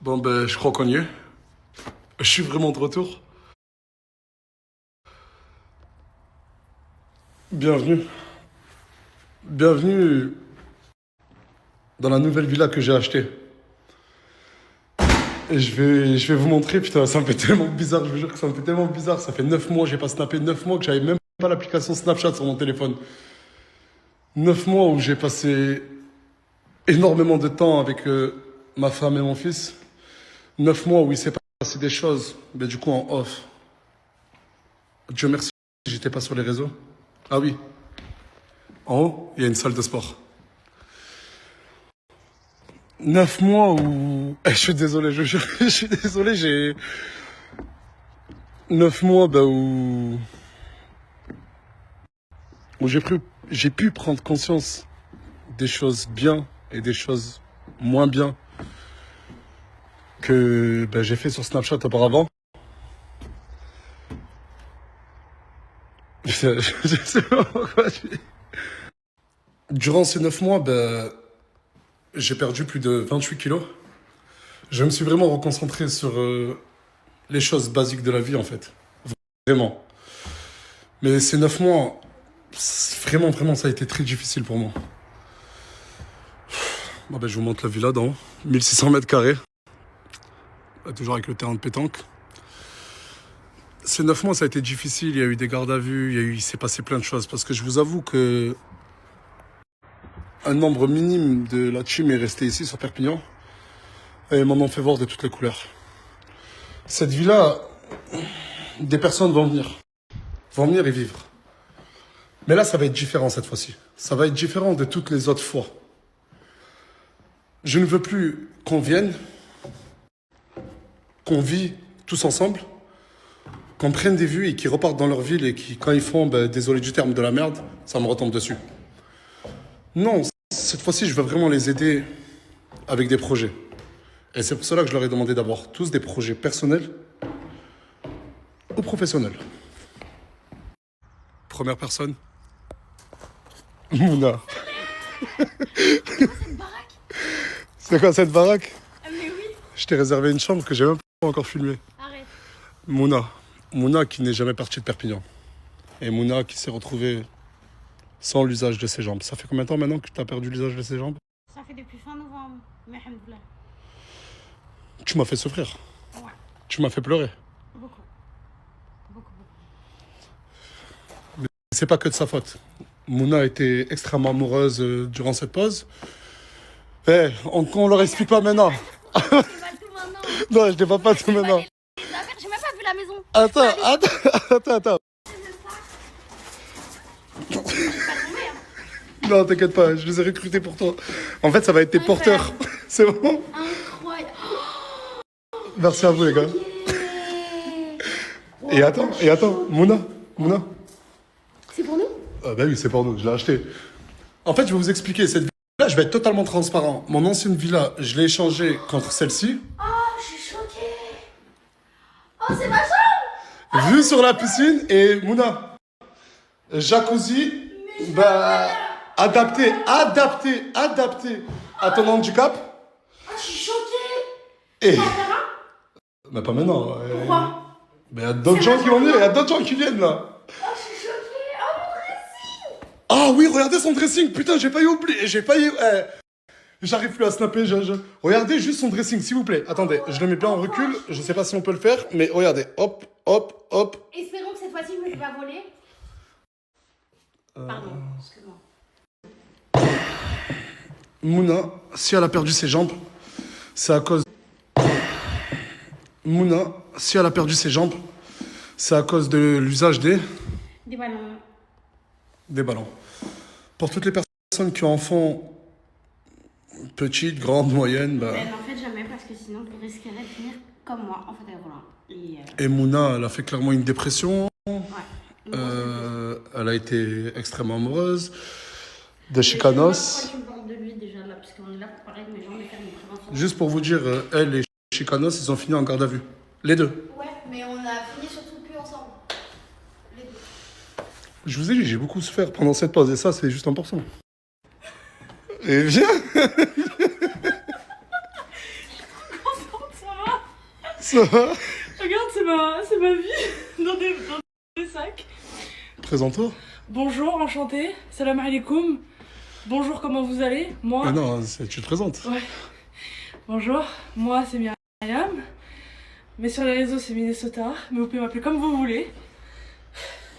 Bon, ben, je crois qu'on y est. Je suis vraiment de retour. Bienvenue. Bienvenue dans la nouvelle villa que j'ai achetée. Et je vais vous montrer, putain, ça me fait tellement bizarre, je vous jure que ça me fait tellement bizarre. Ça fait 9 mois, j'ai pas snappé 9 mois que j'avais même pas l'application Snapchat sur mon téléphone. 9 mois où j'ai passé énormément de temps avec ma femme et mon fils. 9 mois où il s'est passé des choses, mais du coup en off. Dieu merci, j'étais pas sur les réseaux. Ah oui, en haut, il y a une salle de sport. 9 mois où... Je suis désolé, je jure, je suis désolé, j'ai... 9 mois bah, où j'ai pu prendre conscience des choses bien et des choses moins bien que bah, j'ai fait sur Snapchat auparavant. Je sais pas pourquoi. Durant ces 9 mois, bah, j'ai perdu plus de 28 kilos. Je me suis vraiment reconcentré sur les choses basiques de la vie, en fait. Vraiment. Mais ces 9 mois, vraiment, vraiment, ça a été très difficile pour moi. Bon, ben, je vous montre la villa d'en haut. 1600 mètres carrés. Toujours avec le terrain de pétanque. Ces 9 mois, ça a été difficile. Il y a eu des gardes à vue, il s'est passé plein de choses. Parce que je vous avoue que un nombre minime de la team est resté ici, sur Perpignan. Et ils m'en ont fait voir de toutes les couleurs. Cette villa, des personnes vont venir. Vont venir et vivre. Mais là, ça va être différent cette fois-ci. Ça va être différent de toutes les autres fois. Je ne veux plus qu'on vienne, qu'on vit tous ensemble, qu'on prenne des vues et qu'ils repartent dans leur ville et qui, quand ils font, ben, désolé du terme, de la merde, ça me retombe dessus. Non, cette fois-ci, je veux vraiment les aider avec des projets. Et c'est pour cela que je leur ai demandé d'avoir tous des projets personnels ou professionnels. Première personne, Mouna. C'est quoi cette baraque? Mais oui. Je t'ai réservé une chambre que j'ai même pas encore filmée. Arrête. Mouna. Mouna qui n'est jamais partie de Perpignan. Et Mouna qui s'est retrouvée sans l'usage de ses jambes. Ça fait combien de temps maintenant que tu as perdu l'usage de ses jambes? Ça fait depuis fin novembre. Mais alhamdoulilah. Tu m'as fait souffrir. Ouais. Tu m'as fait pleurer. Beaucoup. Beaucoup. C'est pas que de sa faute. Mouna était extrêmement amoureuse durant cette pause. Eh, on leur explique pas maintenant. C'est pas tout maintenant. Non, je dis pas tout maintenant. J'ai même pas vu la maison. Attends. Non, t'inquiète pas, je les ai recrutés pour toi. En fait, ça va être tes porteurs. C'est bon? Incroyable. Merci à vous, les gars. Et attends, Mouna. C'est pour nous? Ah bah oui, c'est pour nous, je l'ai acheté. En fait, je vais vous expliquer. Cette villa, je vais être totalement transparent. Mon ancienne villa, je l'ai échangée contre celle-ci. Oh, je suis choquée. Oh, c'est ma chambre. Vue sur la piscine et Mouna. Jacuzzi, bah, adapté à ton handicap. Oh, je suis choquée. Et... T'en faire un? Mais pas maintenant. Pourquoi? Mais il y a d'autres gens qui vont venir, il y a d'autres gens qui viennent là. Oh, je suis choquée. Oh, mon dressing. Ah oui, regardez son dressing, putain, j'ai failli oublier, j'arrive plus à snapper, Regardez juste son dressing, s'il vous plaît. Attendez, je le mets bien en recul, je sais pas si on peut le faire, mais regardez, hop. Espérons que cette fois-ci, je me fais pas voler. Pardon, excuse-moi. Mouna, si elle a perdu ses jambes, c'est à cause... Mouna, si elle a perdu ses jambes, c'est à cause de l'usage Des ballons. des ballons. Pour toutes les personnes qui en font petites, grandes, moyennes, bah... Ben, en fait, jamais, parce que sinon, je risquerais de finir comme moi, en fauteuil roulant. Et Mouna, elle a fait clairement une dépression. Ouais. Elle a été extrêmement amoureuse de Pourquoi Chicanos. tu me parles de lui déjà là? Parce qu'on est là pour parler de mes jambes et faire une prévention. Juste pour vous dire, elle et Chicanos, ils ont fini en garde à vue. Les deux. Ouais, mais on a fini surtout plus ensemble. Les deux. Je vous ai dit, j'ai beaucoup souffert pendant cette pause et ça, c'est juste 1%. Et viens. Ça va? Regarde, c'est ma vie dans des sacs. Présente-toi. Bonjour, enchanté. Salam alaikum. Bonjour, comment vous allez? Moi. Ah non, tu te présentes. Ouais. Bonjour, moi c'est Myriam. Mais sur les réseaux c'est Minnesota. Mais vous pouvez m'appeler comme vous voulez.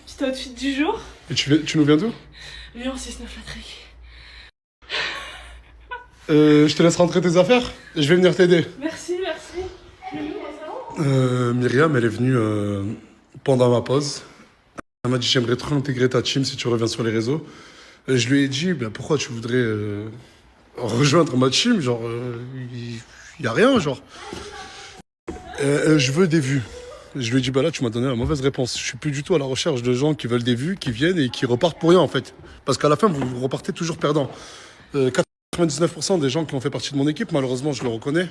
Petit outfit du jour. Et tu nous viens d'où? Lyon 6-9 la trique. Je te laisse rentrer tes affaires. Je vais venir t'aider. Merci. Je vais au salon. Myriam, elle est venue pendant ma pause. Elle m'a dit j'aimerais trop intégrer ta team si tu reviens sur les réseaux. Je lui ai dit pourquoi tu voudrais rejoindre ma team, genre il y a rien, genre. Je veux des vues. Je lui ai dit là tu m'as donné la mauvaise réponse. Je suis plus du tout à la recherche de gens qui veulent des vues, qui viennent et qui repartent pour rien en fait. Parce qu'à la fin vous repartez toujours perdant. 99% des gens qui ont fait partie de mon équipe, malheureusement je le reconnais,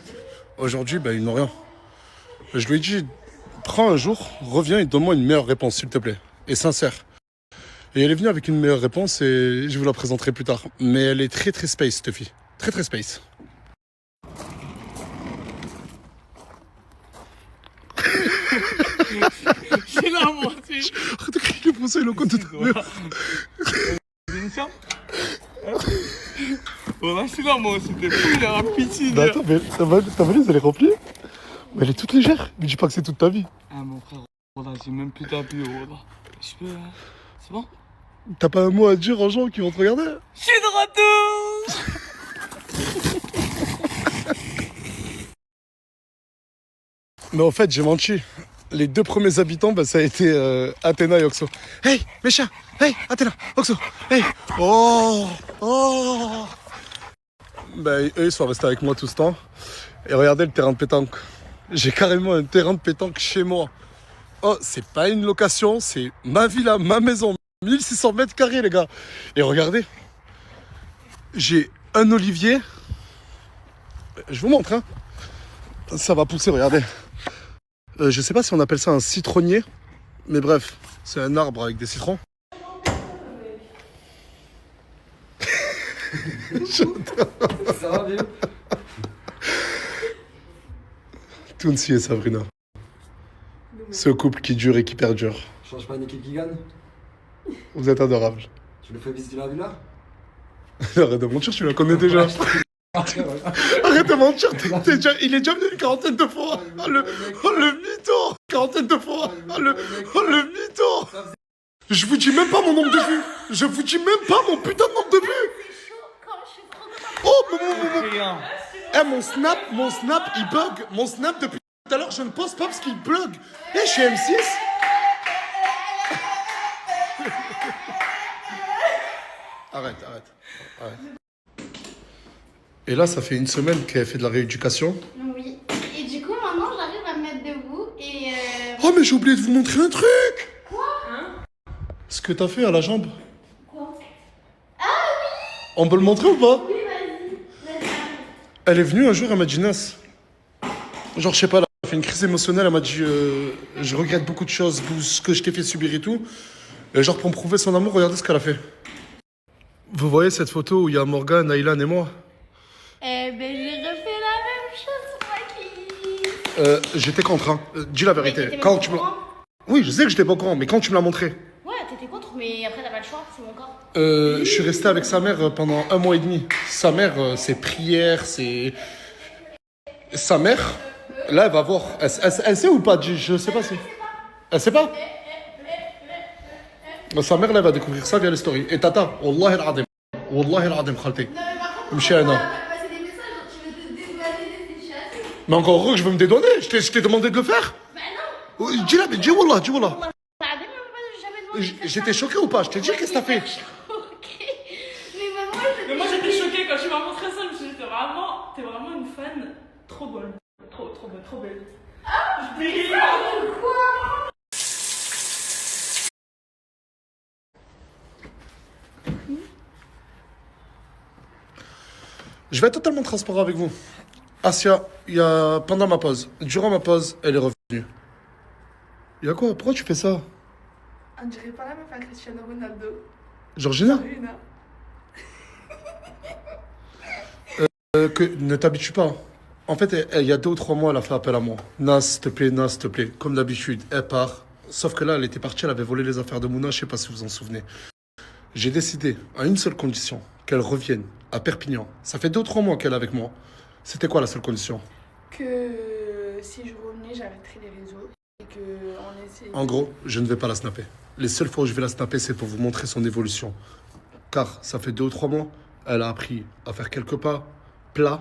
aujourd'hui ils n'ont rien. Je lui ai dit prends un jour, reviens et donne-moi une meilleure réponse s'il te plaît. Et sincère. Et elle est venue avec une meilleure réponse et je vous la présenterai plus tard. Mais elle est très très space cette fille. Très très space. C'est là moi aussi. Arrête de crier le français, le compte de ta mère. Voilà, c'est là moi, c'était fou, il a un pitié. Bah attends, mais ta valise elle est remplie? Mais elle est toute légère. Mais dis pas que c'est toute ta vie. Ah mon frère, voilà, j'ai même plus d'habits, voilà. Je peux, c'est bon? T'as pas un mot à dire aux gens qui vont te regarder? Je suis de retour. Mais en fait, j'ai menti. Les deux premiers habitants, ça a été Athéna et Oxo. Hey, mes chiens! Hey, Athéna, Oxo! Hey! Oh! Eux, ils sont restés avec moi tout ce temps. Et regardez le terrain de pétanque. J'ai carrément un terrain de pétanque chez moi. Oh, c'est pas une location, c'est ma villa, ma maison. 1600 mètres carrés, les gars. Et regardez. J'ai un olivier. Je vous montre, hein. Ça va pousser, regardez. Je sais pas si on appelle ça un citronnier, mais bref, c'est un arbre avec des citrons. Ça va bien? Tounsi et Sabrina. Ce couple qui dure et qui perdure. Change pas une équipe qui gagne? Vous êtes adorables. Tu le fais visiter la villa? Arrête de mentir, tu la connais déjà. Arrête de mentir, il est déjà venu une quarantaine de fois. Oh le mytho. Quarantaine de fois. Oh le mytho. Je vous dis même pas mon nombre de vues. Je vous dis même pas mon putain de nombre de vues. C'est chaud quand je suis trop dedans. Oh mon snap il bug. Mon snap depuis tout à l'heure je ne poste pas parce qu'il bug. Et je suis M6. Arrête. Et là, ça fait une semaine qu'elle fait de la rééducation. Oui. Et du coup, maintenant, j'arrive à me mettre debout et. Oh, mais j'ai oublié de vous montrer un truc. Quoi? Ce que t'as fait à la jambe. Quoi? On peut le montrer ou pas? Oui, vas-y. Elle est venue un jour, elle m'a dit Nas. Genre, je sais pas, elle a fait une crise émotionnelle. Elle m'a dit je regrette beaucoup de choses, ce que je t'ai fait subir et tout. Et genre, pour me prouver son amour, regardez ce qu'elle a fait. Vous voyez cette photo où il y a Morgane, Aylan et moi? Eh ben, j'ai refait la même chose, moi qui. J'étais contre, hein. Dis la vérité. t'étais Quand même tu pas me... au courant. Oui, je sais que j'étais pas au courant, mais quand tu me l'as montré, Ouais, t'étais contre, mais après, t'as pas le choix, c'est mon corps. je suis resté avec sa mère pendant 1 mois et demi. Sa mère, ses prières, ses... Sa mère, là, elle va voir. Elle sait ou pas? Je sais pas si... Elle sait pas? Sa mère, là, elle va découvrir ça via les stories. Et Tata, Wallahi al-Adim. Wallahi al-Adim, khalti. Non, mais par contre, Mchi ana. t'as passé des messages, genre, tu veux te dédouaner des situations. Mais encore heureux que je veux me dédouaner. Je t'ai demandé de le faire. Bah non. Dis-la, mais dis Wallah. T'as jamais demandé de faire J'étais ça. choqué ou pas? Je t'ai dit qu'est-ce que t'as fait? Ok. Mais maman, Mais moi j'étais choquée quand tu m'as montré ça, je me suis dit, t'es vraiment une fan trop bonne. Trop belle. Je brille. Je vais être totalement transparent avec vous. Asia, pendant ma pause, durant ma pause, elle est revenue. Il y a quoi? Pourquoi tu fais ça? On dirait pas la meuf à Cristiano Ronaldo. Georgina? Rina. Ne t'habitue pas. En fait, il y a 2 ou 3 mois, elle a fait appel à moi. Nas, s'il te plaît, Nas, s'il te plaît. Comme d'habitude, elle part. Sauf que là, elle était partie, elle avait volé les affaires de Mouna, je sais pas si vous vous en souvenez. J'ai décidé, à une seule condition, qu'elle revienne à Perpignan. Ça fait 2 ou 3 mois qu'elle est avec moi. C'était quoi la seule condition? Que si je revenais, j'arrêterais les réseaux et qu'on essaie. En gros, je ne vais pas la snapper. Les seules fois où je vais la snapper, c'est pour vous montrer son évolution. Car ça fait 2 ou 3 mois, elle a appris à faire quelques pas plats,